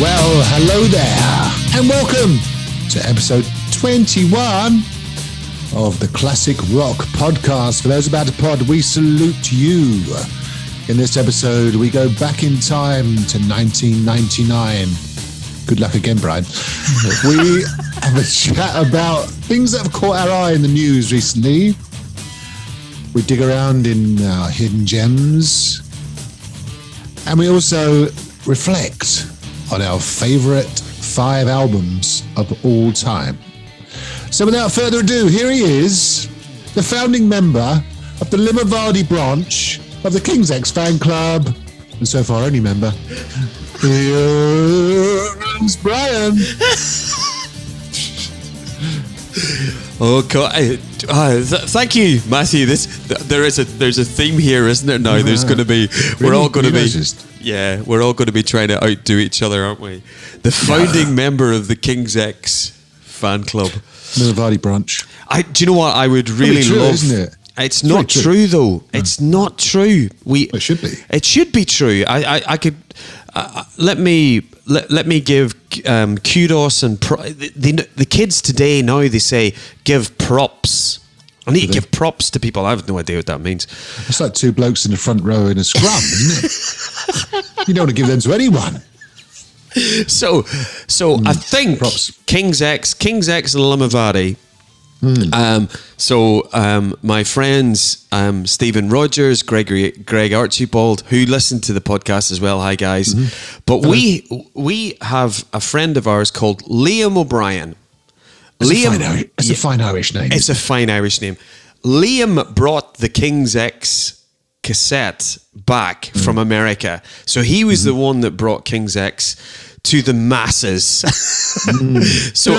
Well, hello there, and welcome to episode 21 of the Classic Rock Podcast. For those about to pod, we salute you. In this episode, we go back in time to 1999. Good luck again, Brian. We have a chat about things that have caught our eye in the news recently. We dig around in our hidden gems. And we also reflect on our favourite 5 albums of all time. So without further ado, here he is, the founding member of the Limavady branch of the King's X fan club, and so far only member. Here's Brian. Oh God! Thank you, Matthew. There's a theme here, isn't there? Now there's going to be. We're all going to be trying to outdo each other, aren't we? The founding member of the King's X fan club, Limavady branch. Do you know what I would really love? Isn't it? It's not true though. No. It's not true. It should be. It should be true. I could. Let me give kudos and the kids today now they say give props. I need to give props to people. I have no idea what that means. It's like 2 blokes in the front row in a scrum, isn't it? You don't want to give them to anyone. So I think props. King's X and Limavady. My friends Stephen Rogers, Greg Archibald, who listen to the podcast as well. Hi guys. Mm-hmm. But we have a friend of ours called Liam O'Brien. It's a fine Irish name. It's a fine Irish name. Liam brought the King's X cassette back from America. So he was the one that brought King's X to the masses. So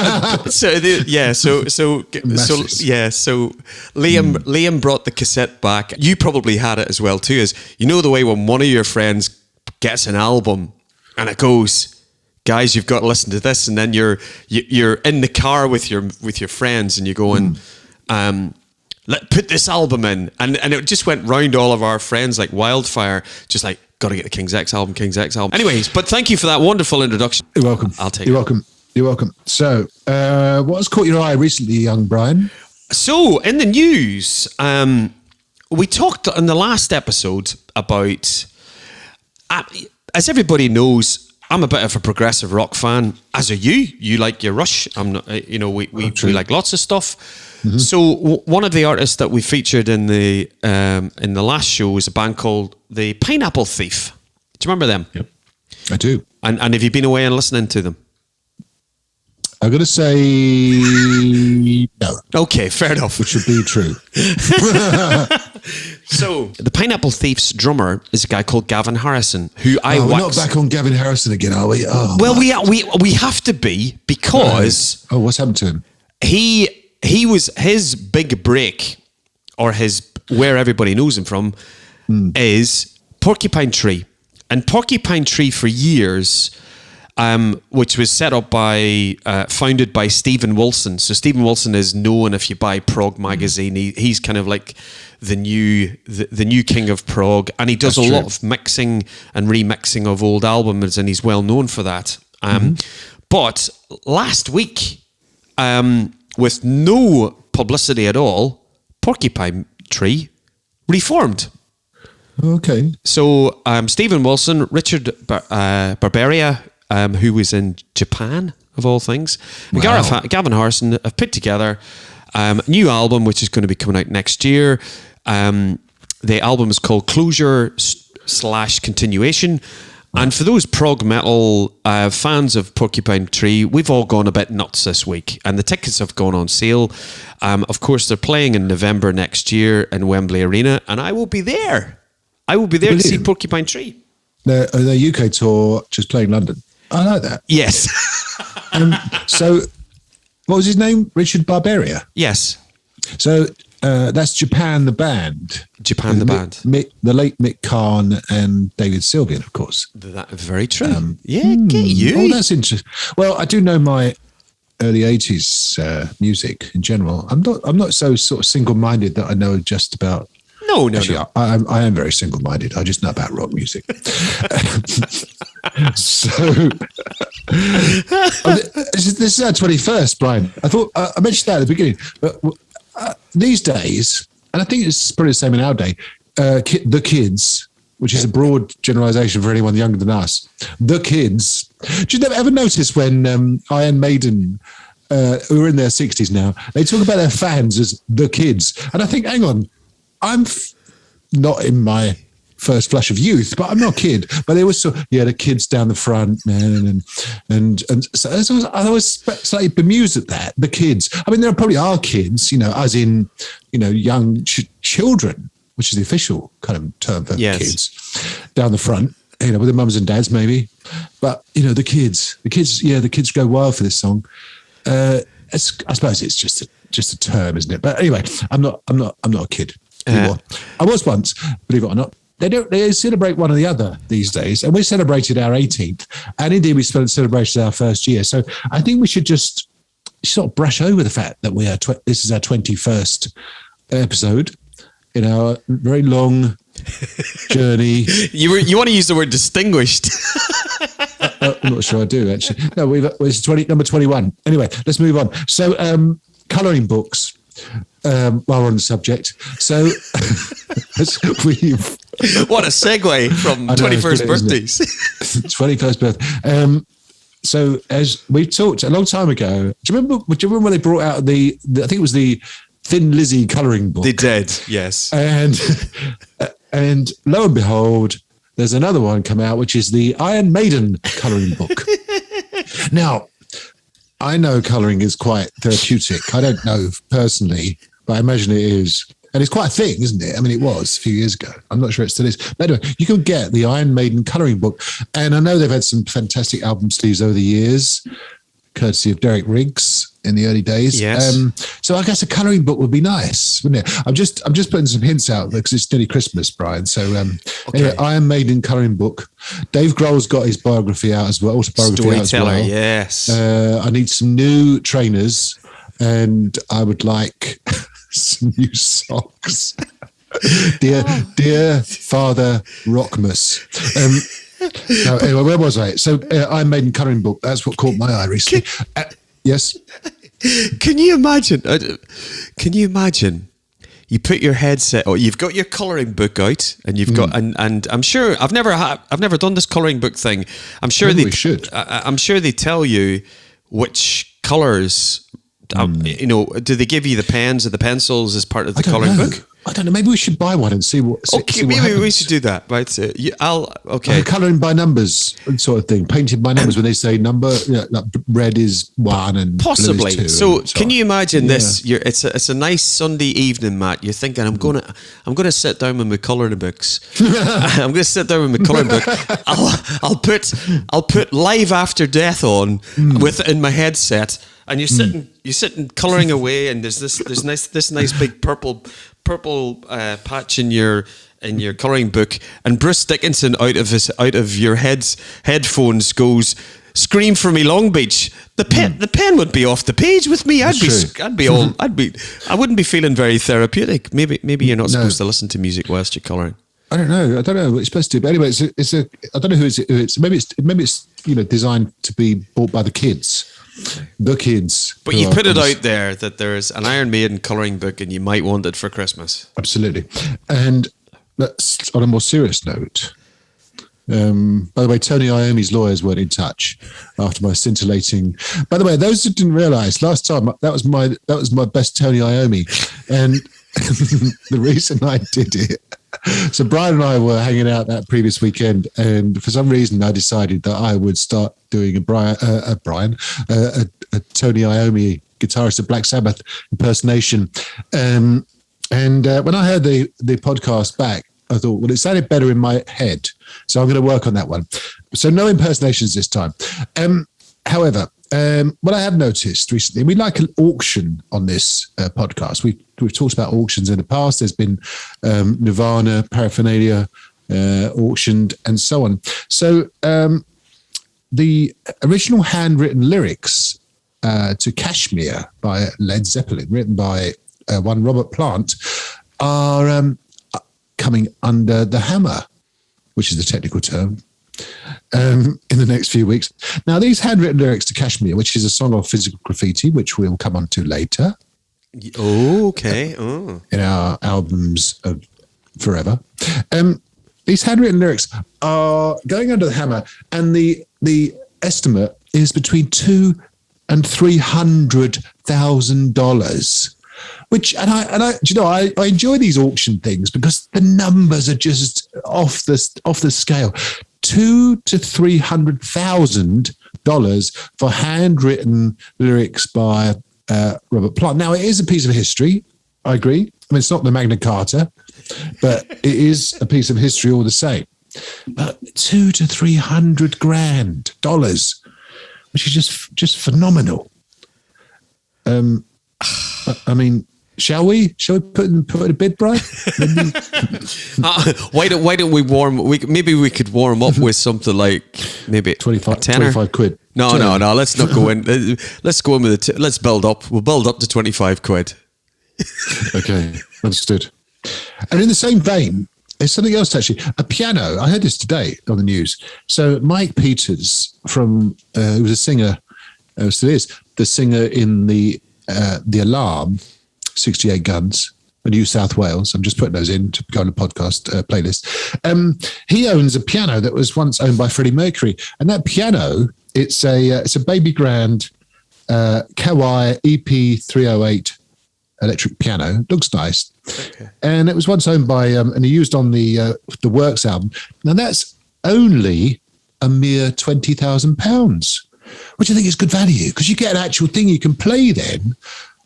Liam brought the cassette back. You probably had it as well too. As you know, the way when one of your friends gets an album and it goes, guys, you've got to listen to this, and then you're in the car with your friends and you're going, put this album in, and it just went round all of our friends like wildfire, just like, got to get the King's X album. Anyways, but thank you for that wonderful introduction. You're welcome. I'll take You're it. welcome. You're welcome. So, what has caught your eye recently, young Brian? So, in the news, we talked in the last episode about, as everybody knows, I'm a bit of a progressive rock fan, as are you. You like your Rush. I'm not. We like lots of stuff. Mm-hmm. So one of the artists that we featured in the last show was a band called the Pineapple Thief. Do you remember them? Yep, I do. And have you been away and listening to them? I'm going to say no. Okay, fair enough. Which would be true. So the Pineapple Thief's drummer is a guy called Gavin Harrison, who we're not back on Gavin Harrison again, are we? Oh, well, we have to be, because what's happened to him? He was, his big break, or his where everybody knows him from, is Porcupine Tree. And Porcupine Tree for years, which was set up founded by Stephen Wilson. So Stephen Wilson is known, if you buy Prog magazine, he's kind of like the new king of prog, and he does a lot of mixing and remixing of old albums, and he's well known for that. But last week, with no publicity at all, Porcupine Tree reformed. Okay. So Stephen Wilson, Richard Barberia, who was in Japan, of all things, and Gavin Harrison have put together a new album, which is going to be coming out next year. The album is called Closure / Continuation. And for those prog metal fans of Porcupine Tree, we've all gone a bit nuts this week, and the tickets have gone on sale. Of course, they're playing in November next year in Wembley Arena, and I will be there. To see Porcupine Tree. Their UK tour, just playing London. I like that. Yes. So, what was his name? Richard Barberia? Yes. So, that's Japan the band. Japan the band. The late Mick Karn and David Sylvian, of course. That very true. Get you. Oh, that's interesting. Well, I do know my early 80s music in general. I'm not so sort of single-minded that I know just about. No. I am very single-minded. I just know about rock music. So this is our 21st, Brian. I thought I mentioned that at the beginning, but these days, and I think it's probably the same in our day, the kids, which is a broad generalization for anyone younger than us, the kids. Do you ever notice when Iron Maiden, who are in their 60s now, they talk about their fans as the kids? And I think, hang on, I'm not in my first flush of youth, but I'm not a kid. But they always the kids down the front, man, and so I was slightly bemused at that. The kids. I mean, there probably are kids, as in, young children, which is the official kind of term for kids, down the front, with their mums and dads maybe. But the kids, the kids go wild for this song. I suppose it's just a term, isn't it? But anyway, I'm not a kid anymore. I was once, believe it or not. They celebrate one or the other these days, and we celebrated our 18th, and indeed we celebrated our first year. So I think we should just sort of brush over the fact that we are. This is our 21st episode in our very long journey. You want to use the word distinguished? I'm not sure I do actually. No, it's number 21. Anyway, let's move on. So, colouring books. While we're on the subject, so what a segue from 21st birthdays. 21st birthday. So as we talked a long time ago, do you remember when they brought out the I think it was the Thin Lizzy colouring book? They did, yes. And lo and behold, there's another one come out, which is the Iron Maiden colouring book. Now, I know colouring is quite therapeutic. I don't know personally, but I imagine it is. And it's quite a thing, isn't it? I mean, it was a few years ago. I'm not sure it still is. But anyway, you can get the Iron Maiden colouring book. And I know they've had some fantastic album sleeves over the years, courtesy of Derek Riggs in the early days. Yes. So I guess a colouring book would be nice, wouldn't it? I'm just putting some hints out because it's nearly Christmas, Brian. So anyway, Iron Maiden colouring book. Dave Grohl's got his biography out as well, autobiography out as well. Storyteller, yes. I need some new trainers, and I would like some new socks. Dear Father Rockmas. No, anyway, where was I? So Iron Maiden colouring book. That's what caught my eye recently. Yes. Can you imagine? You put your headset, or you've got your colouring book out, and you've got, and I'm sure I've never done this colouring book thing. I'm sure we should. I'm sure they tell you which colours. Do they give you the pens or the pencils as part of the colouring book? I don't know. Maybe we should buy one and see what. Maybe we should do that. Right? Okay. Colouring by numbers sort of thing. Painted by numbers when they say number. Like red is 1 and possibly. Blue is 2. So can you imagine this? It's a nice Sunday evening, Matt. You're thinking, I'm gonna sit down with my colouring books. I'm gonna sit down with my colouring book. I'll put Live After Death on in my headset. And you're sitting colouring away, and there's this nice big purple patch in your colouring book, and Bruce Dickinson out of your headphones goes, "Scream for me, Long Beach." The pen would be off the page with me. I wouldn't be feeling very therapeutic. Maybe you're not supposed to listen to music whilst you're colouring. I don't know what you're supposed to do. But anyway, it's I don't know who it's. Maybe it's designed to be bought by the kids. The kids. But you put it out there that there's an Iron Maiden colouring book and you might want it for Christmas. Absolutely. And that's on a more serious note. By the way, Tony Iommi's lawyers weren't in touch after my scintillating. By the way, those who didn't realise, last time that was my best Tony Iommi, and the reason I did it. So Brian and I were hanging out that previous weekend, and for some reason I decided that I would start doing a Tony Iommi, guitarist of Black Sabbath, impersonation. And when I heard the podcast back, I thought, well, it sounded better in my head, so I'm going to work on that one. So no impersonations this time. However, what I have noticed recently, we like an auction on this podcast. We've talked about auctions in the past. There's been Nirvana paraphernalia auctioned and so on. So the original handwritten lyrics to Kashmir by Led Zeppelin, written by one Robert Plant, are coming under the hammer, which is the technical term. in the next few weeks. Now, these handwritten lyrics to Kashmir, which is a song of physical graffiti, which we'll come on to later. Oh, okay. Oh. In our albums of forever. These handwritten lyrics are going under the hammer, and the estimate is between $200,000 and $300,000. Which I enjoy these auction things because the numbers are just off the scale. $200,000 to $300,000 for handwritten lyrics by Robert Plant. Now, it is a piece of history. I agree. I mean, it's not the Magna Carta, but it is a piece of history all the same. But $200,000 to $300,000, which is just phenomenal. I mean, shall we put in a bid, Brian? Why don't we maybe we could warm up with something like maybe 25 quid. No. Let's not go in. Let's go in with let's build up. We'll build up to 25 quid. Okay, understood. And in the same vein, there's something else actually. A piano. I heard this today on the news. So Mike Peters, who was a singer, still is the singer in the Alarm, 68 Guns, New South Wales. I'm just putting those in to go on the podcast playlist. He owns a piano that was once owned by Freddie Mercury, and that piano, it's a Baby Grand Kawai EP308 electric piano. Looks nice. Okay. And it was once owned by and he used on the Works album. Now that's only a mere £20,000, which I think is good value because you get an actual thing you can play then,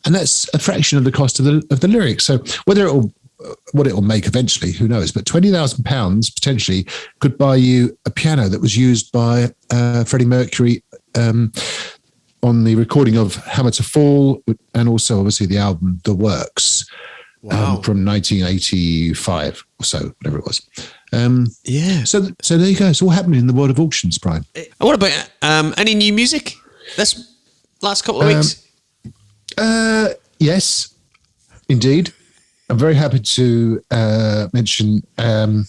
and that's a fraction of the cost of the lyrics. So what it'll make eventually, who knows? But £20,000 potentially could buy you a piano that was used by Freddie Mercury on the recording of Hammer to Fall, and also obviously the album The Works. Wow. From 1985 or so, whatever it was. Yeah. So there you go. It's all happening in the world of auctions, Brian. What about any new music this last couple of weeks? Yes, indeed. I'm very happy to mention a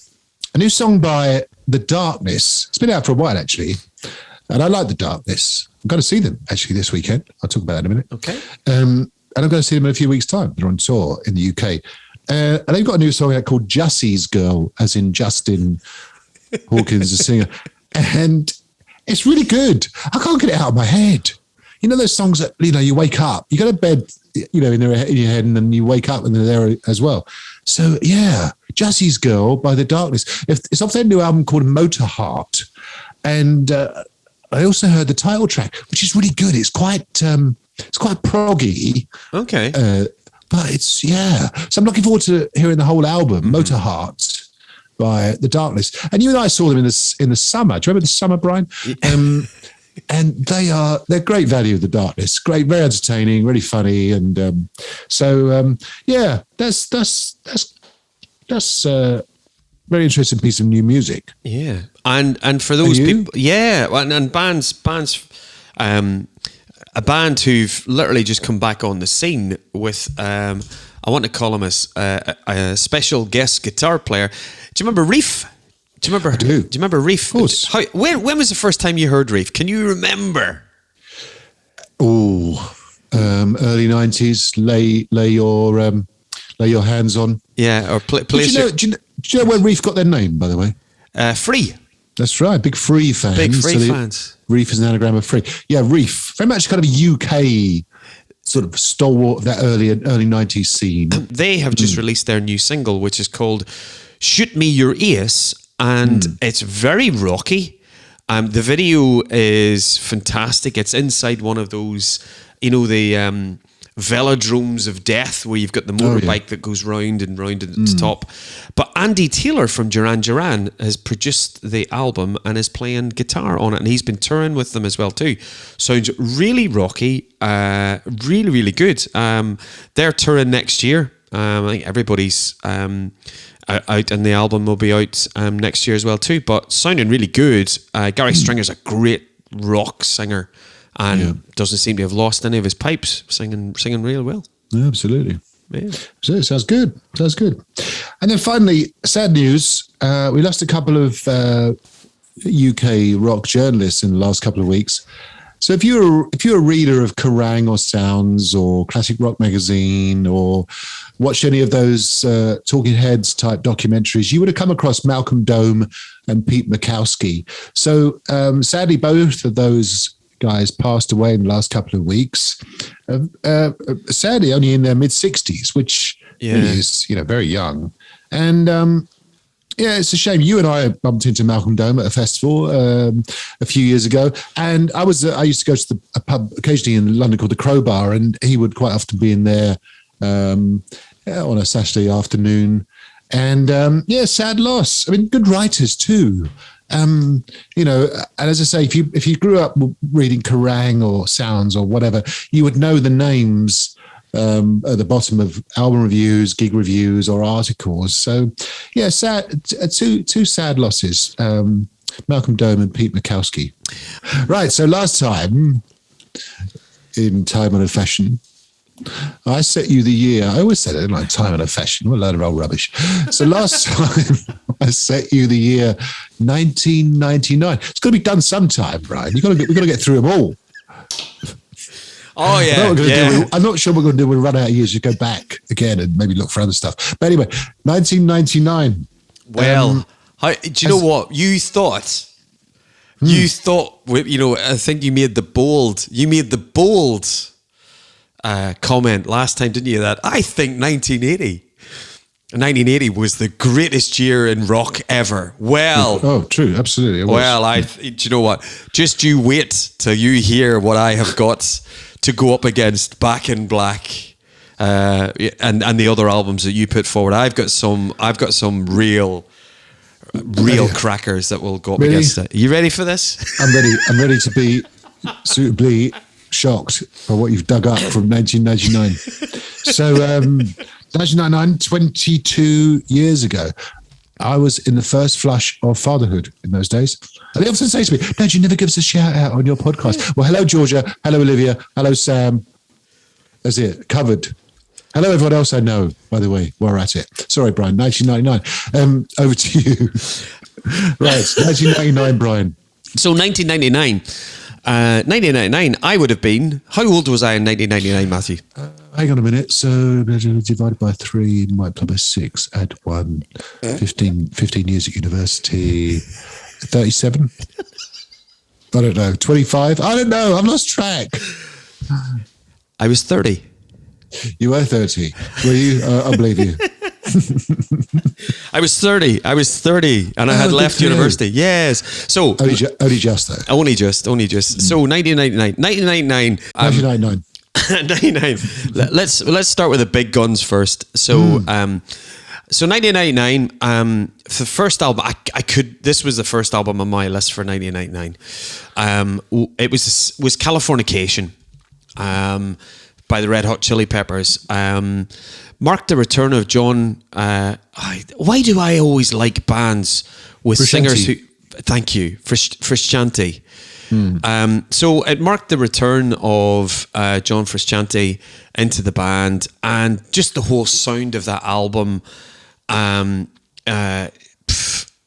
new song by The Darkness. It's been out for a while, actually. And I like The Darkness. I'm going to see them, actually, this weekend. I'll talk about that in a minute. Okay. And I'm going to see them in a few weeks' time. They're on tour in the UK. And they've got a new song out called Jussie's Girl, as in Justin Hawkins, the singer. And it's really good. I can't get it out of my head. You know those songs that, you wake up, you go to bed, in your head, and then you wake up and they're there as well. So, yeah, Jussie's Girl by The Darkness. It's off their new album called Motor Heart. And I also heard the title track, which is really good. It's quite proggy. Okay. But it's, yeah. So I'm looking forward to hearing the whole album, Motor Heart by The Darkness. And you and I saw them in the summer. Do you remember the summer, Brian? And they're great value, The Darkness. Great, very entertaining, really funny. And yeah, that's a very interesting piece of new music. Yeah. And for those people, yeah, and bands, a band who've literally just come back on the scene with, I want to call him a special guest guitar player. Do you remember Reef? Do you remember? I do. Do you remember Reef? Of course. When was the first time you heard Reef? Can you remember? Oh, early 90s. Lay your hands on. Yeah, or play. Do you know where Reef got their name, by the way? Free. That's right. Big Free fans. Big Free fans. Reef is an anagram of free. Yeah, Reef. Very much kind of a UK sort of stalwart of that early 90s scene. They have just released their new single, which is called Shoot Me Your Ace, and it's very rocky. The video is fantastic. It's inside one of those, the velodromes of death where you've got the motorbike that goes round and round at its top. But Andy Taylor from Duran Duran has produced the album and is playing guitar on it, and he's been touring with them as well too. Sounds really rocky, really, really good. They're touring next year. I think everybody's out, and the album will be out next year as well too, but sounding really good. Gary Stringer's a great rock singer, and doesn't seem to have lost any of his pipes, singing real well. Yeah, absolutely. Yeah. So sounds good. And then finally, sad news. We lost a couple of UK rock journalists in the last couple of weeks. So if you're a reader of Kerrang or Sounds or Classic Rock Magazine or watched any of those Talking Heads type documentaries, you would have come across Malcolm Dome and Pete Makowski. So sadly, both of those guys passed away in the last couple of weeks. Sadly, only in their mid-60s, which really is, very young. And it's a shame. You and I bumped into Malcolm Dome at a festival a few years ago, and I used to go to a pub occasionally in London called the Crowbar, and he would quite often be in there on a Saturday afternoon. And sad loss. I mean, good writers too. And as I say, if you grew up reading Kerrang or Sounds or whatever, you would know the names at the bottom of album reviews, gig reviews, or articles. So, sad. Two sad losses: Malcolm Dome and Pete Makowski. Right. So last time, in Time and a Fashion, I set you the year. I always said it like Time and a Fashion. What a load of old rubbish. So last time, I set you the year 1999. It's got to be done sometime, Brian. We've got to get through them all. Oh, yeah. I'm not sure what we're going to do. We'll run out of years. You go back again and maybe look for other stuff. But anyway, 1999. Well, do you know what? You thought, I think you made the bold comment last time, didn't you? That I think 1980 was the greatest year in rock ever. Well, true, absolutely. Well, do you know what? Just you wait till you hear what I have got to go up against Back in Black, and the other albums that you put forward. I've got some real crackers that will go up against it. Are you ready for this? I'm ready. I'm ready to be suitably shocked by what you've dug up from 1999. So, 1999, 22 years ago, I was in the first flush of fatherhood in those days. And they often say to me, Dad, you never give us a shout out on your podcast. Well, hello, Georgia. Hello, Olivia. Hello, Sam. That's it. Covered. Hello, everyone else I know, by the way. We're at it. Sorry, Brian. 1999. Over to you. Right. 1999, Brian. So 1999. 1999, I would have been... How old was I in 1999, Matthew? Hang on a minute. So divided by 3, multiplied by 6, add 1. 15 years at university. 37? I don't know. 25? I don't know. I've lost track. I was 30. You were 30. Were you? I believe you. I was 30, and I had left university. Yes. So only just though. Only just. So 1999. 1999. Let's start with the big guns first. So 1999. The first album This was the first album on my list for 1999. It was Californication. By the Red Hot Chili Peppers. Marked the return of John. Why do I always like bands with singers who... Thank you. Frusciante. So it marked the return of John Frusciante into the band, and just the whole sound of that album.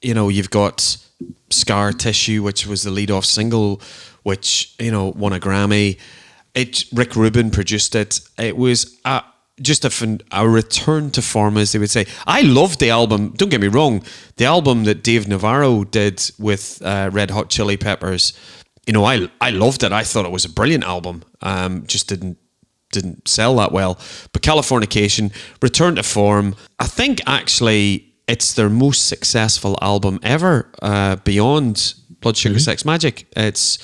You've got Scar Tissue, which was the lead-off single, which, won a Grammy. Rick Rubin produced it. It was just a return to form, as they would say. I loved the album. Don't get me wrong. The album that Dave Navarro did with Red Hot Chili Peppers, I loved it. I thought it was a brilliant album. Just didn't sell that well. But Californication, return to form. I think actually it's their most successful album ever, beyond Blood Sugar Sex Magic. It's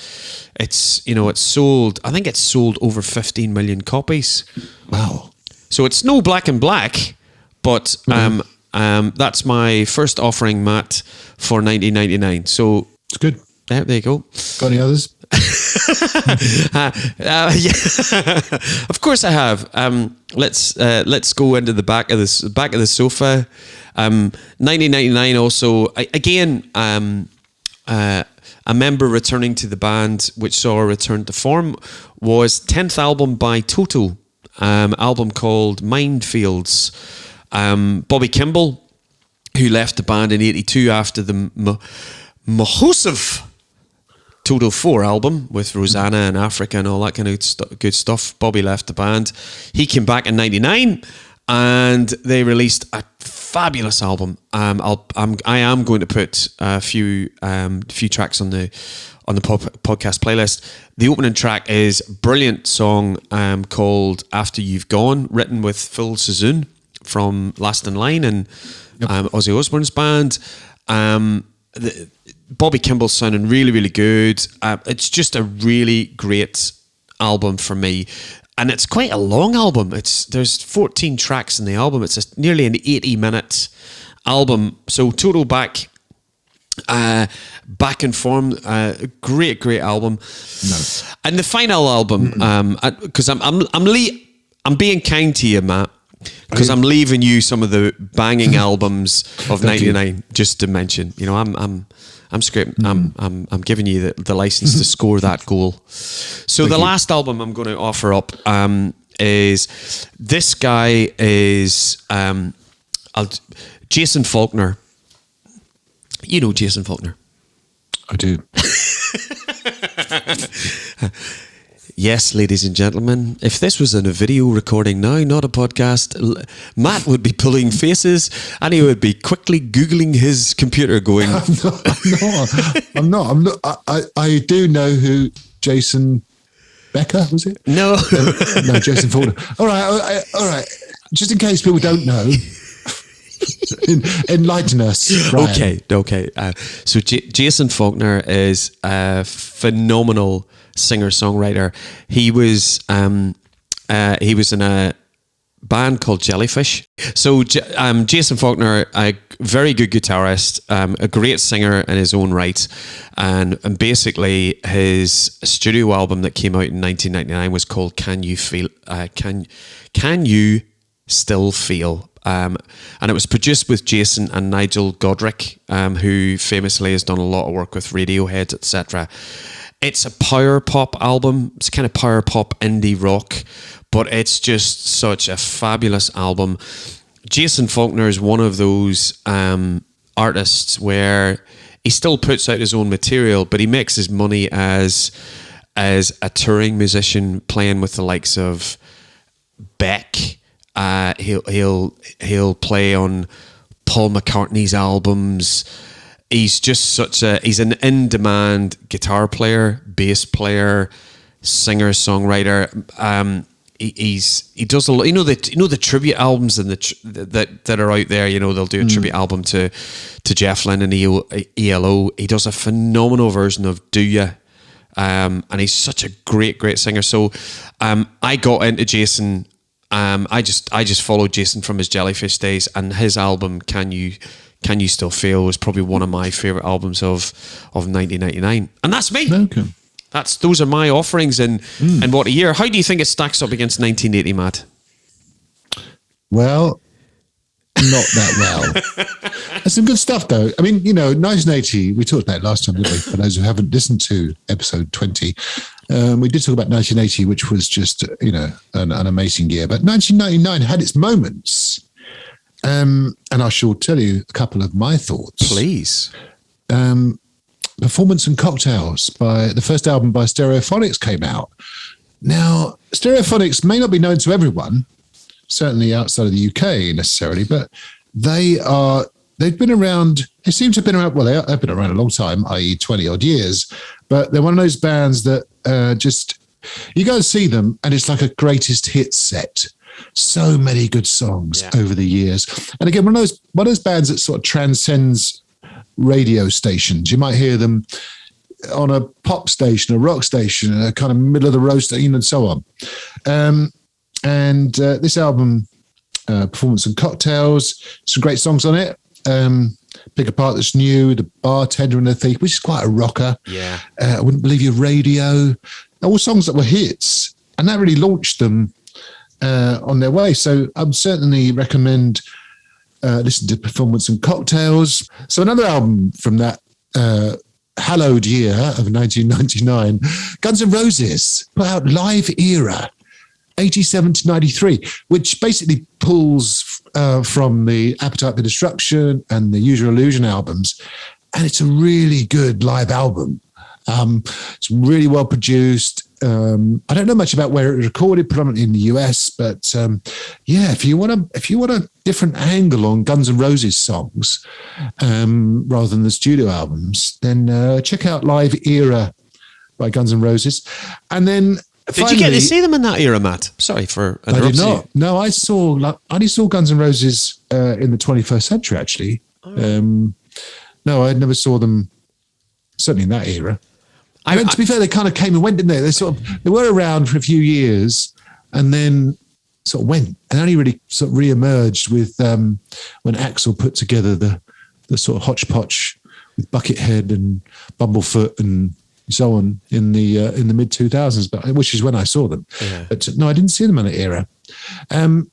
sold, I think it's sold over 15 million copies. Wow. So it's no Black in Black, but that's my first offering, Matt, for 1999. So it's good. There you go. Got any others? Yeah. Of course I have. Let's go into the back of the sofa. 1999 also, again, a member returning to the band, which saw a return to form, was 10th album by Toto, album called Minefields. Bobby Kimball, who left the band in 82 after the massive Total 4 album with Rosanna and Africa and all that kind of good stuff. Bobby left the band. He came back in 99 and they released a fabulous album. I am going to put a few tracks on the podcast playlist. The opening track is a brilliant song called After You've Gone, written with Phil Sassoon from Last in Line and Ozzy Osbourne's band. Bobby Kimball's sounding really, really good. It's just a really great album for me. And it's quite a long album. There's 14 tracks in the album. It's nearly an 80-minute album. So total back in form. Great album. No. And the final album, because I'm being kind to you, Matt, because I'm leaving you some of the banging albums of '99 just to mention. You know, I'm scraping. I'm giving you the license to score that goal. So the last album I'm going to offer up is this guy is Jason Faulkner. You know Jason Faulkner. I do. Yes, ladies and gentlemen, if this was in a video recording now, not a podcast, Matt would be pulling faces and he would be quickly Googling his computer going... I'm not. I do know who Jason Becker, was it? No. No, Jason Faulkner. All right. Just in case people don't know, enlighten us. Ryan. Okay. So Jason Faulkner is a phenomenal singer-songwriter. He was in a band called Jellyfish. So Jason Faulkner, a very good guitarist, a great singer in his own right, and basically his studio album that came out in 1999 was called Can You Still Feel? And it was produced with Jason and Nigel Godrich, who famously has done a lot of work with Radiohead, etc. It's a power pop album. It's kind of power pop indie rock, but it's just such a fabulous album. Jason Faulkner is one of those artists where he still puts out his own material, but he makes his money as a touring musician playing with the likes of Beck. He'll play on Paul McCartney's albums. He's just he's an in-demand guitar player, bass player, singer, songwriter. He does a lot. You know the tribute albums and that are out there. You know, they'll do a tribute album to Jeff Lynne and ELO. He does a phenomenal version of Do Ya, and he's such a great singer. So I got into Jason. I just followed Jason from his Jellyfish days, and his album Can You Still Feel was probably one of my favourite albums of 1999. And that's me. Okay. Those are my offerings in what a year. How do you think it stacks up against 1980, Matt? Well, not that well. There's some good stuff though. I mean, 1980, we talked about it last time, didn't we? For those who haven't listened to episode 20, we did talk about 1980, which was just, an amazing year. But 1999 had its moments. And I shall tell you a couple of my thoughts. Please. Performance and Cocktails, by the first album by Stereophonics came out. Now, Stereophonics may not be known to everyone, certainly outside of the UK necessarily, but they've been around, they seem to have been around, well, they've been around a long time, i.e. 20 odd years, but they're one of those bands that you go and see them and it's like a greatest hits set. So many good songs over the years. And again, one of those bands that sort of transcends radio stations. You might hear them on a pop station, a rock station, a kind of middle of the road station, and so on. This album, Performance and Cocktails, some great songs on it. Pick a Part That's New, The Bartender and the Thief, which is quite a rocker. Yeah. I Wouldn't Believe Your Radio. All songs that were hits. And that really launched them on their way. So I'd certainly recommend listen to Performance and Cocktails. So another album from that hallowed year of 1999, Guns N' Roses put out Live Era, 87 to 93, which basically pulls from the Appetite for Destruction and the Use Your Illusion albums and it's a really good live album. It's really well produced. I don't know much about where it was recorded, predominantly in the US, but if you want a different angle on Guns N' Roses songs rather than the studio albums, then check out Live Era by Guns N' Roses. And then did you get to see them in that era, Matt? Sorry for interrupting. I did not. No, I only saw Guns N' Roses in the 21st century, actually. Oh. No, I never saw them, certainly in that era. To be fair, they kind of came and went, didn't they? They were around for a few years and then sort of went, and only really sort of re-emerged with when Axl put together the sort of hodgepodge with Buckethead and Bumblefoot and so on in the mid 2000s, but which is when I saw them. Yeah. But no, I didn't see them in that era. And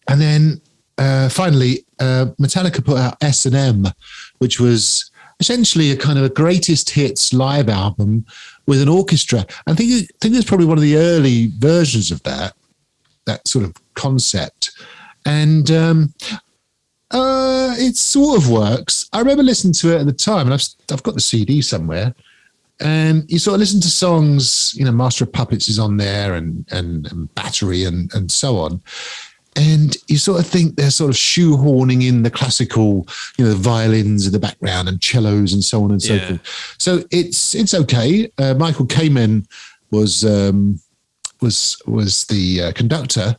then finally, Metallica put out S&M, which was essentially a kind of a greatest hits live album with an orchestra. I think it's probably one of the early versions of that sort of concept. And it sort of works. I remember listening to it at the time, and I've got the CD somewhere. And you sort of listen to songs, Master of Puppets is on there and Battery and so on. And you sort of think they're sort of shoehorning in the classical, the violins in the background and cellos and so on and so forth. So it's okay. Michael Kamen was the conductor.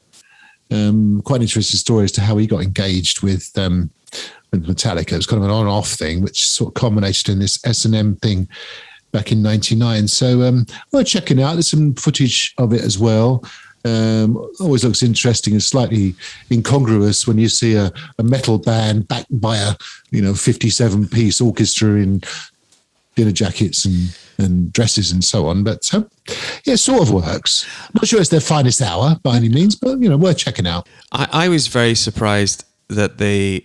Quite an interesting story as to how he got engaged with Metallica. It was kind of an on-off thing, which sort of culminated in this S&M thing back in '99. So we're checking out. There's some footage of it as well. Always looks interesting and slightly incongruous when you see a metal band backed by a 57-piece orchestra in dinner jackets and dresses and so on. But it sort of works. Not sure it's their finest hour by any means, but worth checking out. I was very surprised that the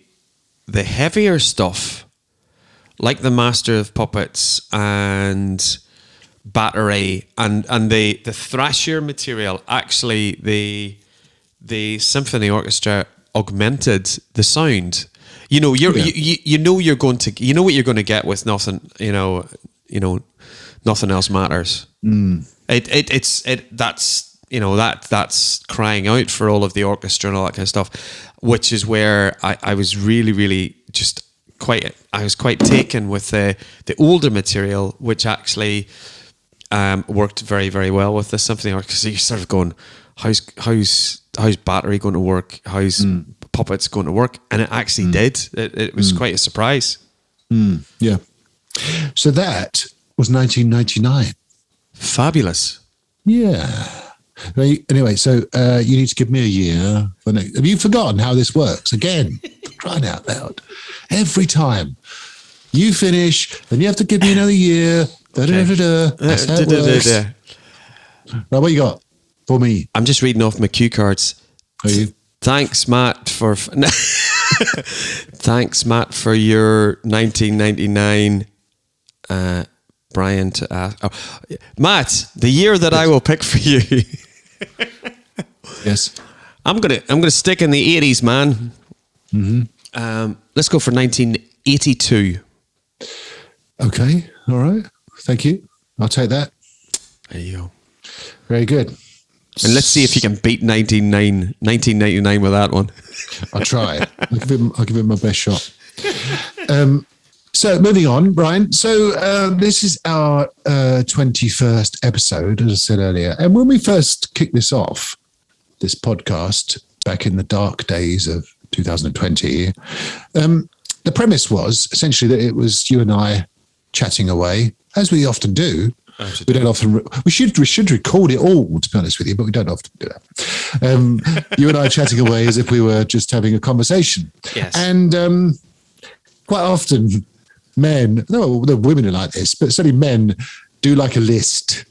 heavier stuff, like the Master of Puppets and Battery and the thrashier material, actually the symphony orchestra augmented the sound. You know what you're going to get with nothing. Nothing else matters. That's crying out for all of the orchestra and all that kind of stuff, which is where I was really, really I was quite taken with the older material, which actually worked very, very well with the symphony orchestra. You're sort of going, how's Battery going to work? How's Puppets going to work? And it actually did. It was quite a surprise. Yeah. So that was 1999. Fabulous. Yeah. Anyway, so you need to give me a year. Have you forgotten how this works? Again, crying out loud. Every time you finish, then you have to give me another year. That's how it works. Right, what you got for me? I'm just reading off my cue cards. Are you? Thanks, Matt, for your 1999 Brian to ask. Oh, Matt, the year that I will pick for you. Yes. I'm gonna stick in the 80s, man. Mm-hmm. Let's go for 1982. Okay. All right. Thank you. I'll take that. There you go. Very good. And let's see if you can beat 1999 with that one. I'll try. I'll give it my best shot. So moving on, Brian. So this is our 21st episode, as I said earlier. And when we first kicked this off, this podcast, back in the dark days of 2020, the premise was essentially that it was you and I chatting away, as we often do. We don't often. We should record it all, to be honest with you, but we don't often do that. You and I chatting away as if we were just having a conversation. Yes. And quite often, men, no, the women are like this, but certainly men do like a list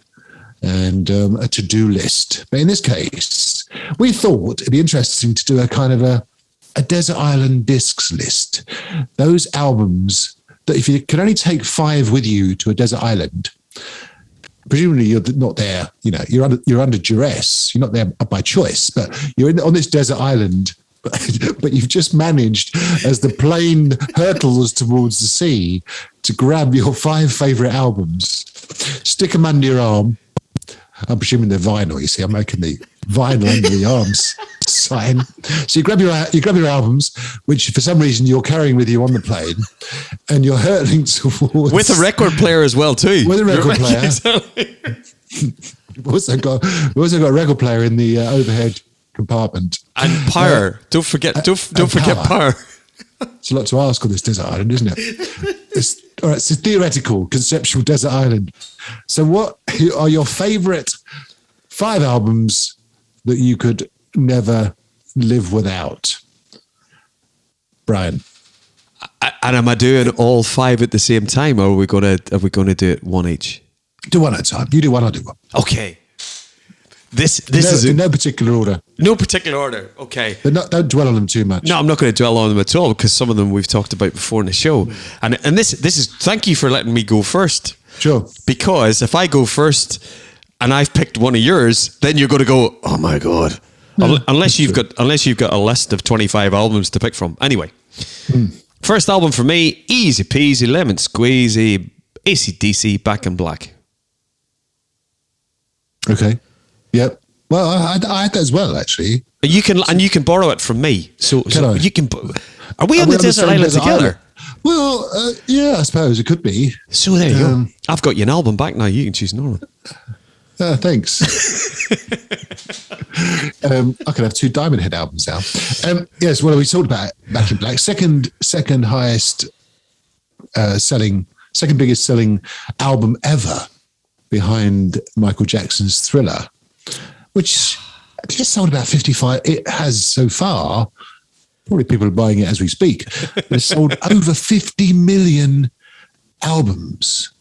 and a to-do list. But in this case, we thought it'd be interesting to do a kind of a Desert Island Discs list. Those albums that if you can only take 5 with you to a desert island, presumably you're not there, you're under duress. You're not there by choice, but you're on this desert island but you've just managed, as the plane hurtles towards the sea, to grab your 5 favourite albums, stick them under your arm. I'm presuming they're vinyl. You see, I'm making the vinyl under the arms sign. So you grab your albums, which for some reason you're carrying with you on the plane, and you're hurtling towards with a record player as well too. With a record player. We've also got a record player in the overhead compartment. And power. Don't forget power. It's a lot to ask on this desert island, isn't it? It's a theoretical, conceptual desert island. So what are your favourite 5 albums that you could never live without? Brian. And am I doing all 5 at the same time, or are we gonna do it one each? Do one at a time. You do one, I'll do one. Okay. This is in no particular order. No particular order. Okay. Don't dwell on them too much. No, I'm not going to dwell on them at all, because some of them we've talked about before in the show. And this is, thank you for letting me go first. Sure. Because if I go first and I've picked one of yours, then you're going to go, oh my God. No, unless you've got a list of 25 albums to pick from. Anyway. First album for me, easy peasy, lemon squeezy, AC/DC, Back in Black. Okay. Yep. Well, I had that as well, actually. You can borrow it from me. So you can. Are we on the desert island together? Well, yeah, I suppose it could be. So there you go. I've got you an album back now. You can choose another one. Thanks. I could have 2 Diamond Head albums now. Yes, well, we talked about Back in Black. Second highest second biggest selling album ever, behind Michael Jackson's Thriller, which just sold about 55. It has so far. Probably people are buying it as we speak. It's sold over 50 million albums,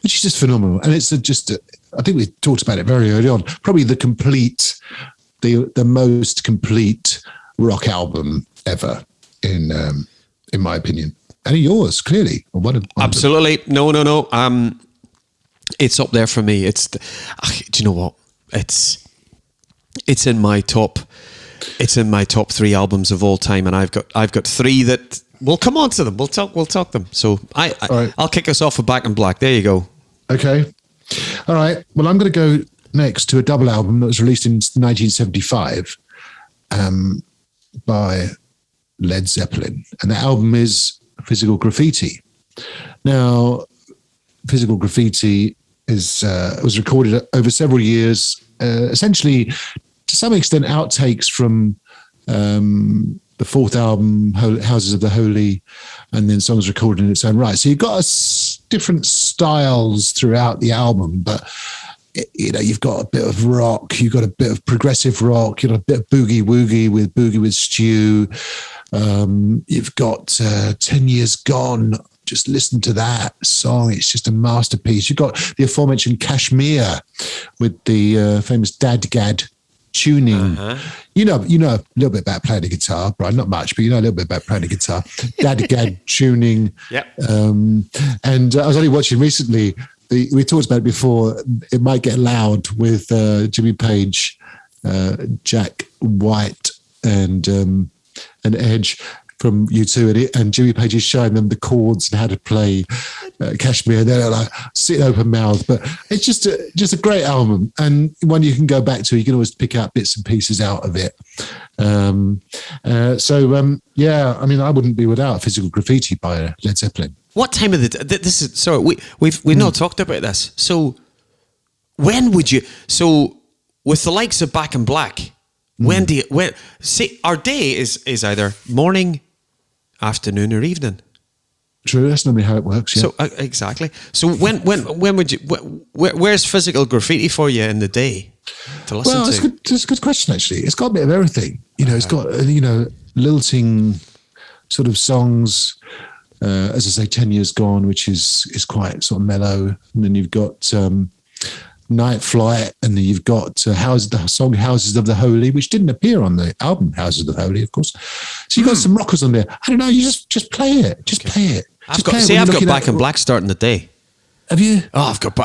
which is just phenomenal. And it's I think we talked about it very early on. Probably the most complete rock album ever, in my opinion. And yours, clearly. Absolutely. No. It's up there for me. Do you know what? It's in my top. It's in my top 3 albums of all time, and I've got 3 that we'll come on to them. We'll talk them. So I'll kick us off with Back in Black. There you go. Okay. All right. Well, I'm going to go next to a double album that was released in 1975 by Led Zeppelin, and the album is Physical Graffiti. Now, Physical Graffiti was recorded over several years, essentially to some extent outtakes from the 4th album, Houses of the Holy, and then songs recorded in its own right. So you've got different styles throughout the album, but you've got a bit of rock, you've got a bit of progressive rock, you've got a bit of boogie with Stu. You've got 10 Years Gone. Just listen to that song. It's just a masterpiece. You've got the aforementioned Kashmir with the famous Dadgad tuning. You know a little bit about playing the guitar, Brian, not much, but you know a little bit about playing the guitar. Dadgad tuning. Yep. And I was only watching recently, we talked about it before, it might get loud with Jimmy Page, Jack White, and Edge from U2, and Jimmy Page is showing them the chords and how to play Kashmir. They're like sitting open mouth, but it's just a great album, and one you can go back to. You can always pick out bits and pieces out of it. Yeah, I mean, I wouldn't be without Physical Graffiti by Led Zeppelin. What time of the day? This is sorry. We've not talked about this. So when would you? So with the likes of Back in Black. When see, our day is either morning, afternoon, or evening. True, that's normally how it works. Yeah. So exactly. So when would you? Where's Physical Graffiti for you in the day to listen to? Well, it's a good question actually. It's got a bit of everything. It's got lilting sort of songs. As I say, 10 Years Gone, which is quite sort of mellow, and then you've got Night Flight, and then you've got the song Houses of the Holy, which didn't appear on the album Houses of the Holy, of course. So you've got some rockers on there. I don't know, you just play it. Just play it. I've got Back in Black starting the day. Have you? Oh, I've got.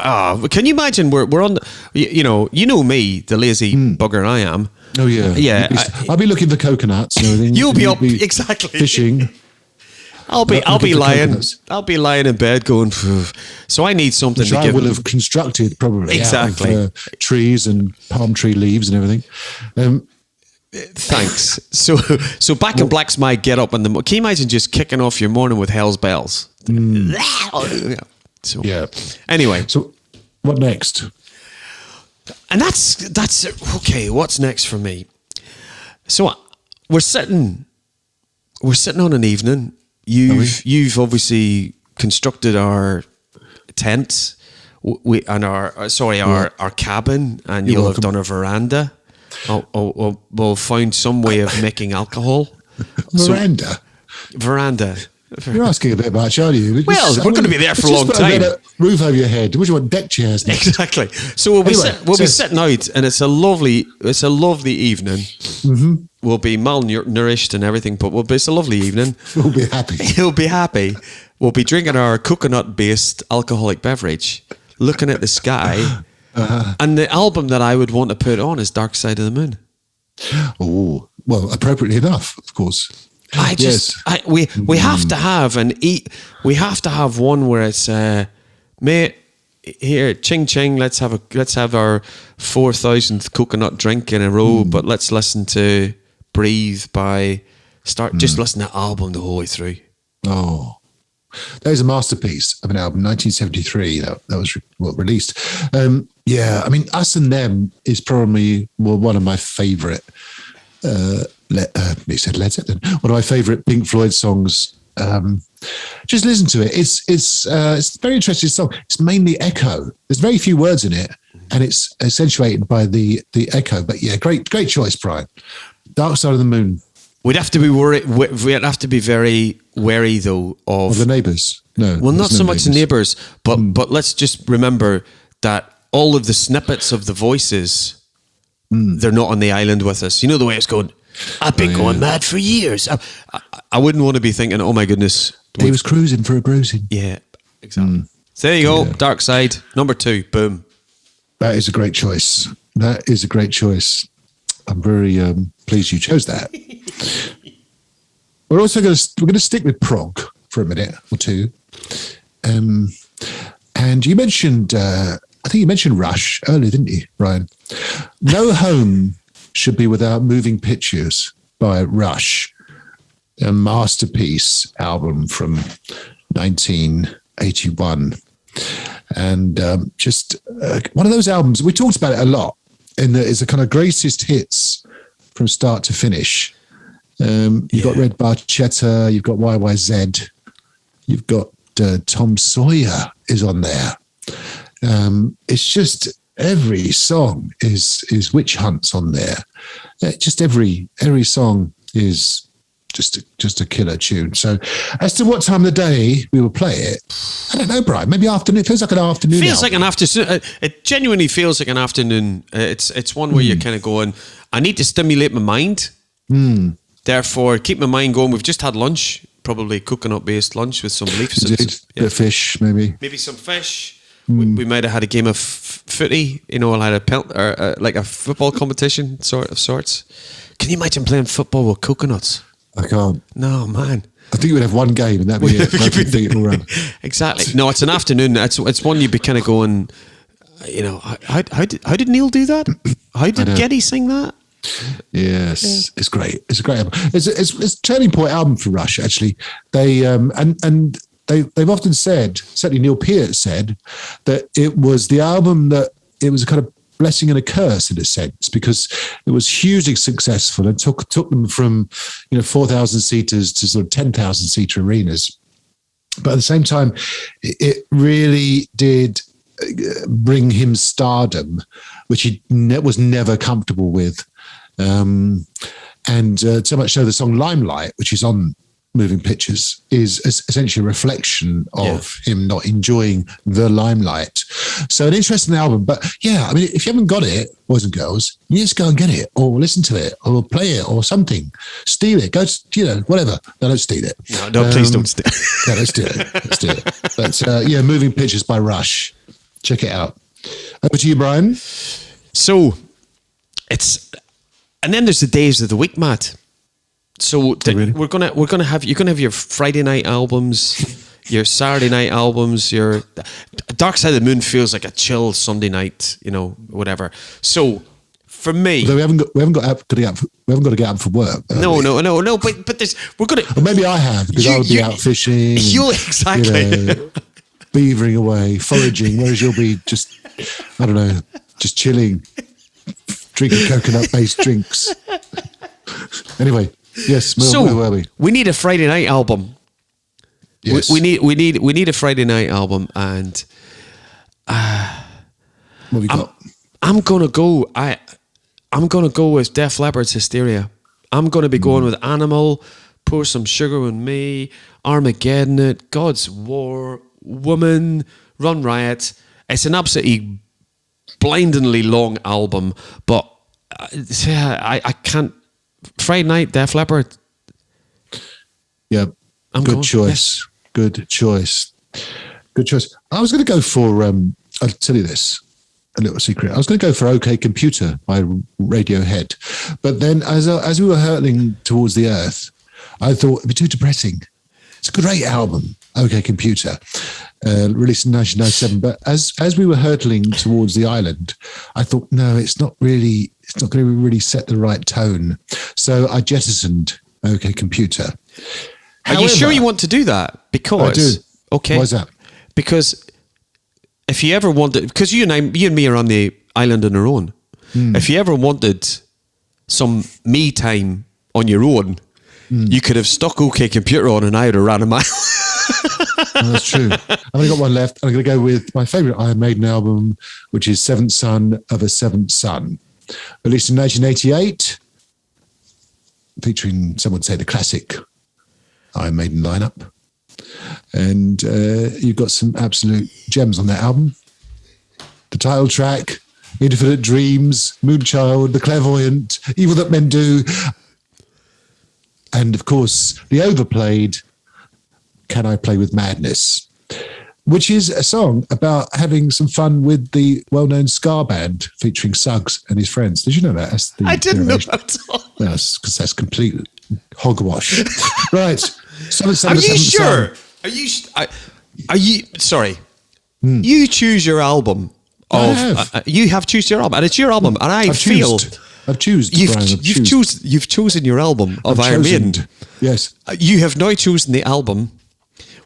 Can you imagine? We're on. You know me, the lazy bugger I am. Oh yeah, Yeah, I'll be looking for coconuts and everything. You'll be You'll up exactly fishing. I'll be looking for lying. coconuts. I'll be lying in bed going. Phew. So I need something Which to I give. will have constructed probably Exactly. out of trees and palm tree leaves and everything. Thanks. So Back in Black's my get up in the. Can you imagine just kicking off your morning with Hell's Bells? So Yeah. Anyway, So what next? and that's okay. What's next for me? So we're sitting on an evening. You've obviously constructed our tent, our cabin, and you'll have done a veranda. We'll find some way of making alcohol. Veranda. You're asking a bit much, aren't you? Well, we're going to be there for a long time. A roof over your head. What do you want? Deck chairs next? Exactly. So we'll be sitting out, and it's a lovely evening. Mm-hmm. We'll be malnourished and everything, but it's a lovely evening. We'll be happy. You'll be happy. We'll be drinking our coconut-based alcoholic beverage, looking at the sky, and the album that I would want to put on is Dark Side of the Moon. Oh, well, appropriately enough, of course. We have to have we have to have one where it's mate, here, ching ching, let's have our 4,000th coconut drink in a row, but let's listen to Breathe just listen to the album the whole way through. Oh, that is a masterpiece of an album, 1973. That was released. Yeah, I mean, Us and Them is probably one of my favourite. You said Led Zeppelin. One of my favourite Pink Floyd songs. Just listen to it. It's a very interesting song. It's mainly echo. There's very few words in it, and it's accentuated by the echo. But yeah, great choice, Brian. Dark Side of the Moon. We'd have to be worried. We'd have to be very wary though of the neighbours. No, well, not so much the neighbours, but let's just remember that all of the snippets of the voices, they're not on the island with us. You know the way it's going. I've been going mad for years. I wouldn't want to be thinking, oh my goodness. He was cruising for a bruising. Yeah, exactly. So there you go. Yeah. Dark Side, number 2. Boom. That is a great choice. I'm very pleased you chose that. We're also going to stick with prog for a minute or two. And you mentioned, I think you mentioned Rush earlier, didn't you, Brian? No Home Should Be Without Moving Pictures by Rush, a masterpiece album from 1981. And just one of those albums, we talked about it a lot, in that it's a kind of greatest hits from start to finish. You've got Red Barchetta, you've got YYZ, you've got Tom Sawyer is on there. It's just every song is witch hunts on there. Just every song is just a killer tune. So as to what time of the day we will play it, I don't know, Brian. Maybe afternoon. It feels like an afternoon. It genuinely feels like an afternoon. It's one where you're kind of going, I need to stimulate my mind. Therefore, keep my mind going. We've just had lunch, probably coconut-based lunch with some leaves. Bit of fish, maybe. Maybe some fish. We might have had a game of footy, I had like a football competition of sorts. Can you imagine playing football with coconuts? I can't. No, man. I think you would have one game and that'd be it. Exactly. No, it's an afternoon. It's one you'd be kind of going, how did Neil do that? How did Geddy sing that? Yes, It's great. It's a great album. It's a turning point album for Rush, actually. They they've often said, certainly Neil Peart said, that it was the album that it was a kind of blessing and a curse in a sense, because it was hugely successful and took them from 4,000 seaters to sort of 10,000 seater arenas. But at the same time, it really did bring him stardom, which he was never comfortable with. And so much so the song Limelight, which is on Moving Pictures, is essentially a reflection of him not enjoying the limelight. So an interesting album. But yeah, I mean, if you haven't got it, boys and girls, you just go and get it or listen to it or play it or something. Steal it. Go, whatever. No, don't steal it. No, please don't steal it. No, let's do it. Let's do it. But Moving Pictures by Rush. Check it out. Over to you, Brian. So it's And then there's the days of the week, Matt. So really? you're gonna have your Friday night albums, your Saturday night albums, your Dark Side of the Moon feels like a chill Sunday night, whatever. So for me, Although we haven't got to get up for work. no. But there's we're gonna. Or maybe I have, because I would be out fishing. You'll exactly. Beavering away, foraging, whereas you'll be just, I don't know, just chilling, drinking coconut-based drinks. Anyway, yes, where were we? We need a Friday night album. Yes. We need a Friday night album, and What have we got? I'm gonna go with Def Leppard's Hysteria. I'm gonna be going with Animal, Pour Some Sugar on Me, Armageddon It, God's War, Woman, Run Riot. It's an absolutely blindingly long album, but I can't. Friday night, Def Leppard. Yeah, I'm good going, choice. Good choice. Good choice. I was going to go for, I'll tell you this, a little secret. I was going to go for OK Computer by Radiohead. But then as we were hurtling towards the earth, I thought it'd be too depressing. It's a great album, OK Computer, released in 1997. But as we were hurtling towards the island, I thought, no, it's not going to really set the right tone. So I jettisoned OK Computer. Are you sure you want to do that? Because I do. Okay. Why is that? Because if you ever wanted, because you and me are on the island on our own. If you ever wanted some me time on your own, you could have stuck OK Computer on and I would have ran a mile. Oh, that's true. I've only got one left. I'm going to go with my favourite Iron Maiden album, which is Seventh Son of a Seventh Son. Released in 1988, featuring, some would say, the classic Iron Maiden lineup. And you've got some absolute gems on that album. The title track, Infinite Dreams, Moonchild, The Clairvoyant, Evil That Men Do, and of course, the overplayed Can I Play With Madness, which is a song about having some fun with the well-known ska band featuring Suggs and his friends. Did you know that? That's the I didn't know innovation. that at all. Yes, because that's complete hogwash. Right. Are you sure? Are you? Sorry. You choose your album. You have choose your album, and it's your album, and I've chosen your album of Iron Maiden. Yes. You have now chosen the album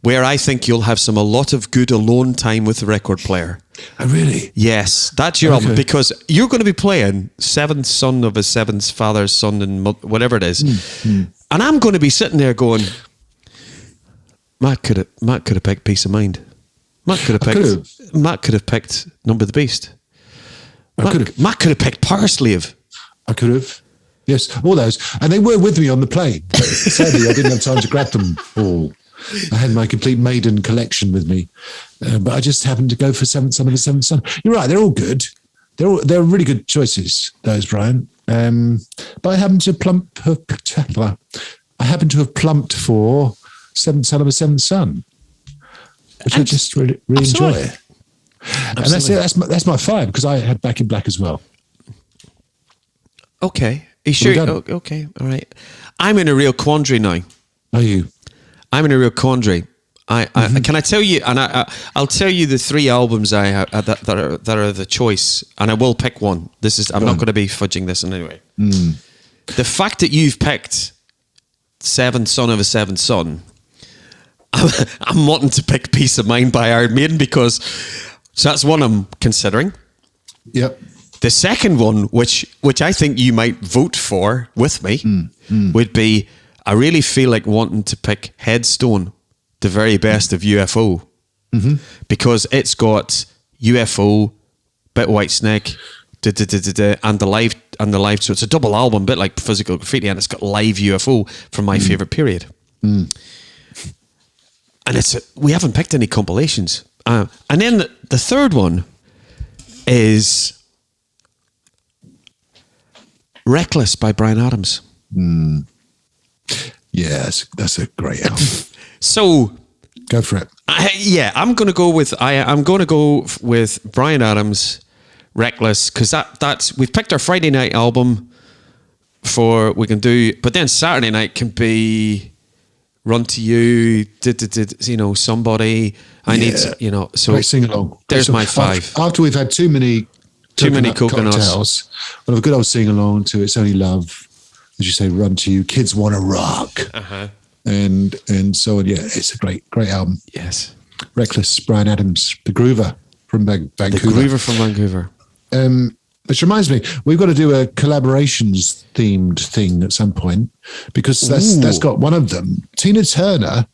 where I think you'll have a lot of good alone time with the record player. Oh, really? Yes, that's your album, because you're going to be playing Seventh Son of a Seventh Father's Son and whatever it is. And I'm going to be sitting there going, Matt could have picked Peace of Mind. Matt could have picked Number of the Beast. Matt could have picked Power Slave. I could have. Yes, all those. And they were with me on the plane. But sadly, I didn't have time to grab them all. I had my complete Maiden collection with me. But I just happened to go for Seventh Son of a Seventh Son. You're right, they're all good. They're really good choices, those, Brian. But I happen to have plumped for Seventh Son of a Seventh Son, which I just really enjoy. And that's my five, because I had Back in Black as well. Okay. Are you sure? Okay. All right. I'm in a real quandary now. Are you? I'm in a real quandary. Can I tell you? And I'll tell you the three albums I have that are the choice, and I will pick one. I'm not going to be fudging this in any way. The fact that you've picked Seventh Son of a Seventh Son, I'm wanting to pick Peace of Mind by Iron Maiden, because that's one I'm considering. Yep. The second one, which I think you might vote for with me, would be, I really feel like wanting to pick Headstone, the very best of UFO, because it's got UFO, bit Whitesnake, and the live. So it's a double album, bit like Physical Graffiti, and it's got live UFO from my favorite period. And we haven't picked any compilations. And then the third one is Reckless by Bryan Adams. Yeah, that's a great album. So go for it. I'm going to go with Bryan Adams, Reckless, because that's we've picked our Friday night album. we can do, but then Saturday night can be Run to You, Somebody. I need, so great sing along. There's my 5. After we've had too many cocktails, we'll have a good old sing along to It's Only Love, as you say, Run to You, Kids Wanna Rock, and so on. Yeah, it's a great album. Yes, Reckless, Bryan Adams, the Groover from Vancouver. The Groover from Vancouver. Which reminds me, we've got to do a collaborations themed thing at some point, because that's got one of them, Tina Turner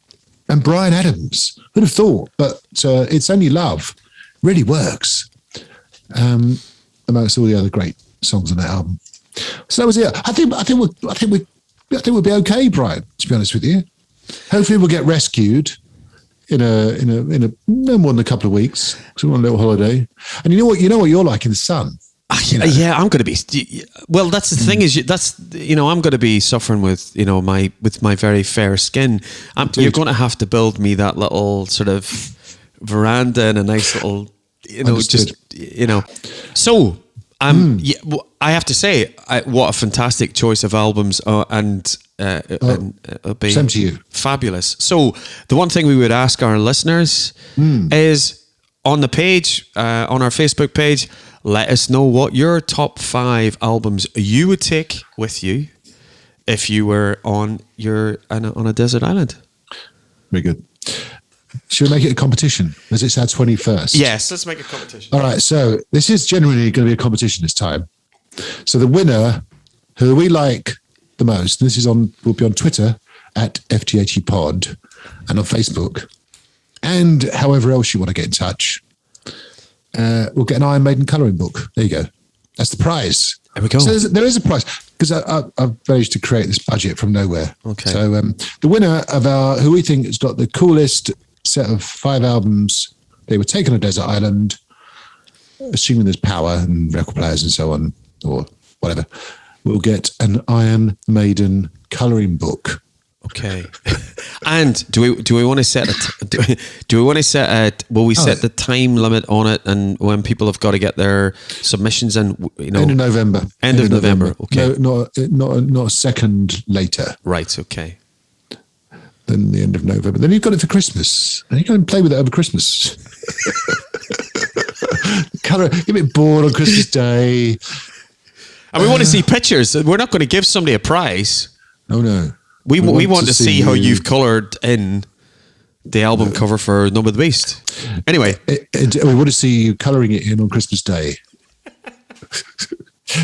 and Bryan Adams. Who'd have thought? But It's Only Love really works amongst all the other great songs on that album. So that was it. I think we'll be okay, Brian. To be honest with you, hopefully we'll get rescued in a no more than a couple of weeks. So we're on a little holiday, and you know what you're like in the sun. Yeah, I'm going to be. Well, that's the thing is, I'm going to be suffering with, my very fair skin. You're going to have to build me that little sort of veranda and a nice little, Understood. So, I have to say, what a fantastic choice of albums, and it'll be same to you. Fabulous. So, the one thing we would ask our listeners is on the page, on our Facebook page, let us know what your top 5 albums you would take with you if you were on a desert island. Very good. Should we make it a competition? As it's our 21st. Yes, let's make a competition. All right, so this is generally going to be a competition this time. So the winner, who we like the most, and will be on Twitter at FTHEpod and on Facebook, and however else you want to get in touch. We'll get an Iron Maiden colouring book. There you go. That's the prize. There we go. So there is a prize, because I've managed to create this budget from nowhere. Okay. So the winner of who we think has got the coolest set of 5 albums they were taken on a desert island, assuming there's power and record players and so on, or whatever, will get an Iron Maiden colouring book. Okay. And do we want to set set the time limit on it, and when people have got to get their submissions in, End of November. End of November. Okay. No, not a second later. Right. Okay. Than the end of November. Then you've got it for Christmas, and you can play with it over Christmas. Get a bit bored on Christmas Day. And we want to see pictures. We're not going to give somebody a prize. Oh no. We want to see how you've coloured in the album cover for Number of the Beast. Anyway. We want to see you colouring it in on Christmas Day.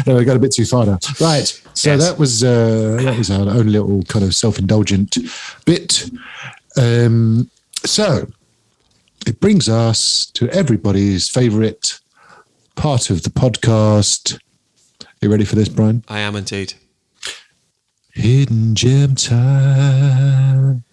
No, we got a bit too far now. Right. So yes. that was our own little kind of self-indulgent bit. So it brings us to everybody's favourite part of the podcast. You ready for this, Brian? I am indeed. Hidden Gem Time.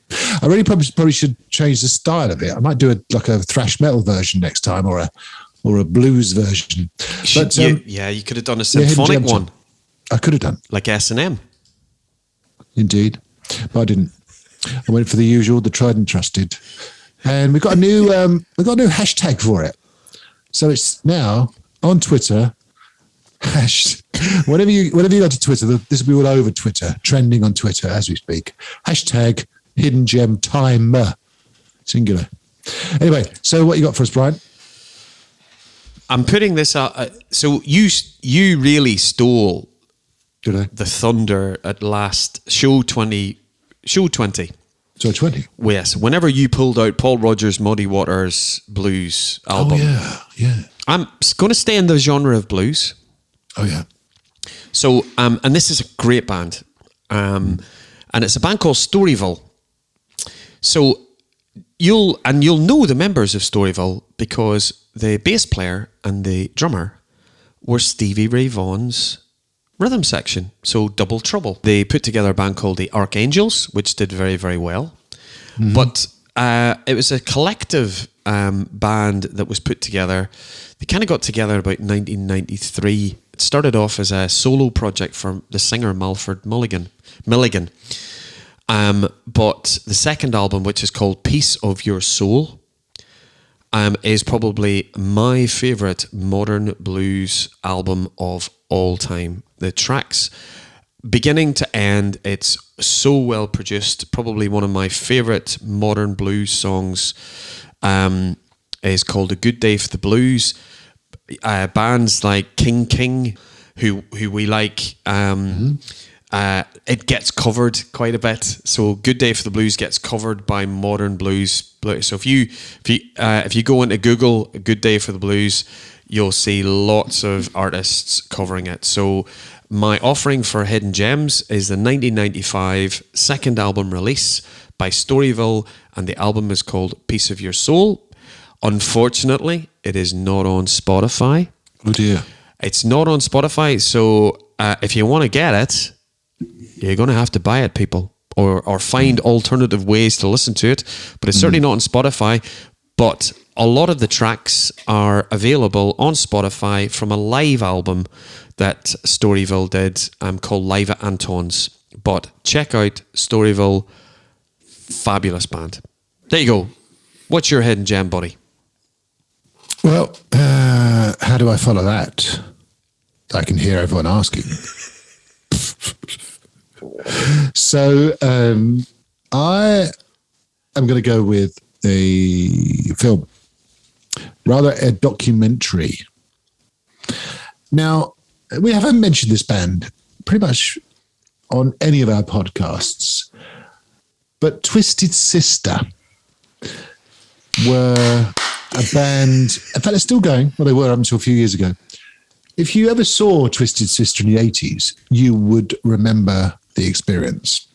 I really probably should change the style of it. I might do a thrash metal version next time, or a blues version. But you could have done a symphonic one. I could have done, like S&M. Indeed, but I didn't. I went for the usual, the tried and trusted, and we've got a new hashtag for it. So it's now on Twitter. Whenever you go to Twitter, this will be all over Twitter, trending on Twitter as we speak. Hashtag Hidden Gem Time, singular. Anyway, so what you got for us, Brian? I'm putting this out. So you really stole Did I? the thunder at last show 20. So 20. Yes, whenever you pulled out Paul Rodgers' Muddy Waters blues album. Oh yeah. I'm going to stay in the genre of blues. Oh yeah. So, and this is a great band, and it's a band called Storyville. So you'll know the members of Storyville because the bass player and the drummer were Stevie Ray Vaughan's rhythm section. So Double Trouble. They put together a band called the Archangels, which did very, very well. Mm-hmm. But it was a collective band that was put together. They kind of got together about 1993. It started off as a solo project for the singer Malford Milligan. But the second album, which is called Piece of Your Soul, is probably my favourite modern blues album of all time. The tracks beginning to end, it's so well produced. Probably one of my favorite modern blues songs is called "A Good Day for the Blues." Bands like King, who we like, it gets covered quite a bit. So "Good Day for the Blues" gets covered by modern blues. So if you go into Google "A Good Day for the Blues," you'll see lots of artists covering it. So my offering for Hidden Gems is the 1995 second album release by Storyville, and the album is called "Piece of Your Soul." Unfortunately, it is not on Spotify. Oh dear. It's not on Spotify, so if you want to get it, you're going to have to buy it, people, or find alternative ways to listen to it. But it's certainly not on Spotify. But a lot of the tracks are available on Spotify from a live album that Storyville did called Live at Anton's. But check out Storyville, fabulous band. There you go. What's your hidden gem, buddy? Well, how do I follow that? I can hear everyone asking. So I am going to go with a film, rather a documentary. Now, we haven't mentioned this band pretty much on any of our podcasts, but Twisted Sister were a band, in fact, they're still going. Well, they were up until a few years ago. If you ever saw Twisted Sister in the 80s, you would remember the experience.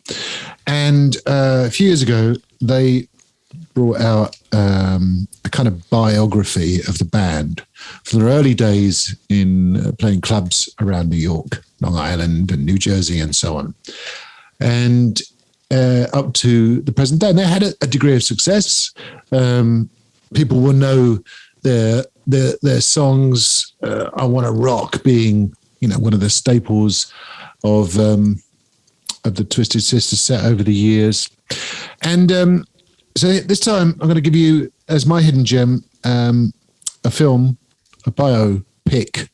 And a few years ago, they brought out a kind of biography of the band from their early days in playing clubs around New York, Long Island and New Jersey and so on. And up to the present day. And they had a degree of success. People will know their songs, "I Want to Rock" being, one of the staples of the Twisted Sister set over the years. And so this time I'm going to give you, as my hidden gem, a film, a biopic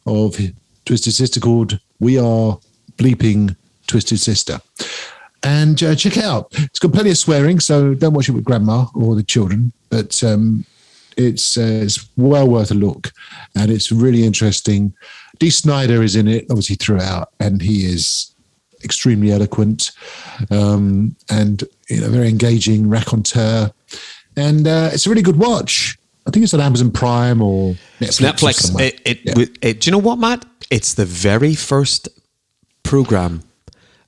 of Twisted Sister called "We Are Bleeping Twisted Sister." And check it out. It's got plenty of swearing, so don't watch it with grandma or the children. But it's well worth a look, and it's really interesting. Dee Snider is in it, obviously throughout, and he is extremely eloquent and very engaging raconteur. And it's a really good watch. I think it's on Amazon Prime or Netflix. Do you know what, Matt? It's the very first program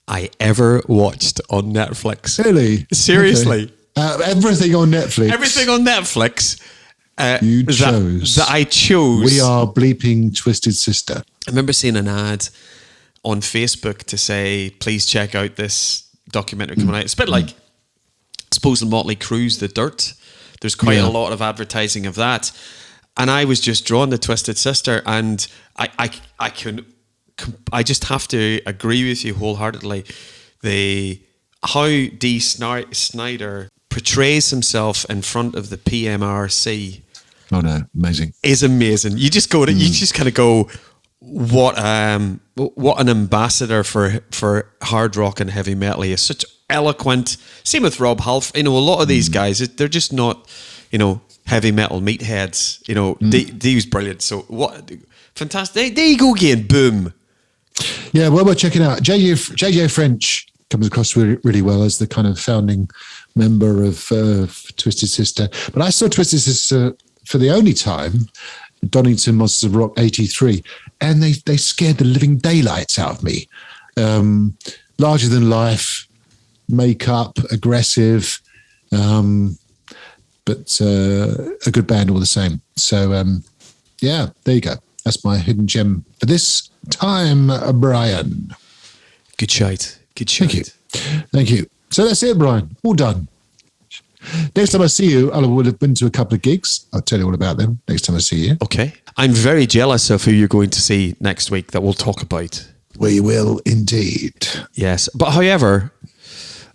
I ever watched on Netflix. Really? Seriously. Okay. Everything on Netflix. Everything on Netflix. You chose. That I chose. We Are Bleeping Twisted Sister. I remember seeing an ad on Facebook to say, please check out this documentary coming out. It's a bit like, I suppose, the Motley Crue's The Dirt. There's quite a lot of advertising of that. And I was just drawn to Twisted Sister, and I just have to agree with you wholeheartedly. How Dee Snider portrays himself in front of the PMRC. Oh no, amazing! Is amazing. You just go to, you just kind of go, what an ambassador for hard rock and heavy metal. He is such eloquent. Same with Rob Half. A lot of these guys, they're just not, heavy metal meatheads. Dee was brilliant. So what? Fantastic. There you go again. Boom. Yeah, well, we're checking out. JJ French comes across really, really well as the kind of founding member of Twisted Sister. But I saw Twisted Sister for the only time, Donington Monsters of Rock 83, and they scared the living daylights out of me. Larger than life, makeup, aggressive, but a good band all the same. So, yeah, there you go. That's my hidden gem for this time, Brian. Good shite. Good shite. Thank you. So that's it, Brian. All done. Next time I see you, I will have been to a couple of gigs. I'll tell you all about them next time I see you. Okay. I'm very jealous of who you're going to see next week that we'll talk about. We will indeed. Yes. But however,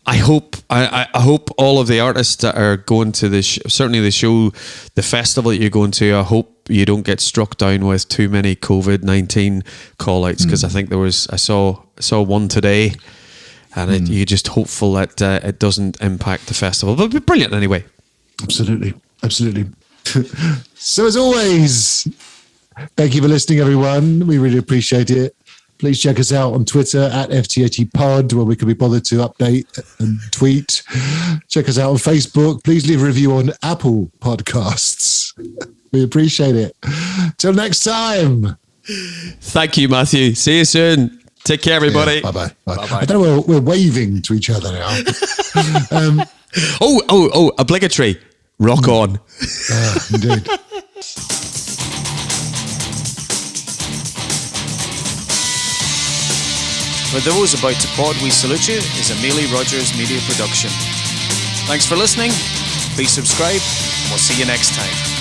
I hope all of the artists that are going to certainly the show, the festival that you're going to, I hope you don't get struck down with too many COVID-19 call-outs, because I think I saw one today, and you're just hopeful that it doesn't impact the festival. But it'll be brilliant anyway. Absolutely. So as always, thank you for listening, everyone. We really appreciate it. Please check us out on Twitter at FTATpod, where we can be bothered to update and tweet. Check us out on Facebook. Please leave a review on Apple Podcasts. We appreciate it. Till next time. Thank you, Matthew. See you soon. Take care, everybody. Yeah, bye-bye. I don't know, we're waving to each other now. Obligatory. Rock on. Indeed. For those about to pod, we salute you is a Mealy Rogers media production. Thanks for listening. Please subscribe, and we'll see you next time.